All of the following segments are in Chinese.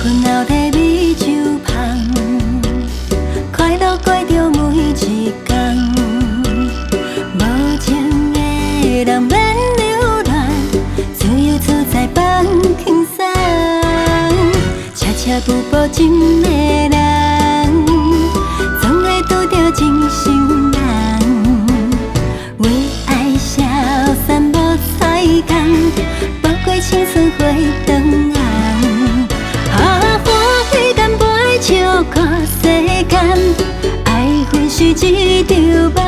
婚后在美酒旁，快乐过着每一天。无情的人免留恋，自由自在放轻松。车车步步真的人，总会拄着真心人。为爱消散无彩工，宝贵青春花长红。欢喜干杯笑看世间，爱恨是一场梦。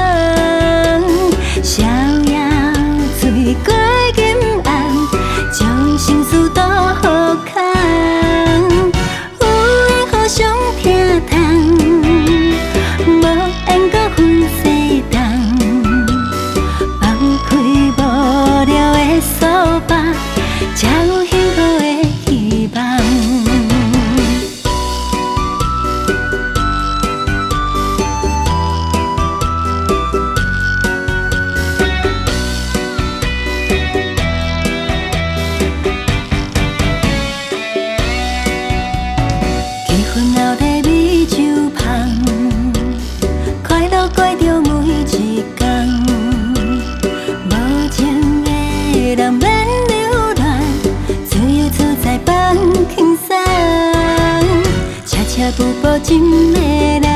逍遥醉过今暗，将心事倒予空。有缘互相听痛，无缘搁分西东。放开无聊的诉吧，才有幸福的希望。婚后在美酒旁，快乐过着每一天。无情的人免留恋，自由自在放轻松。车车步步真的人。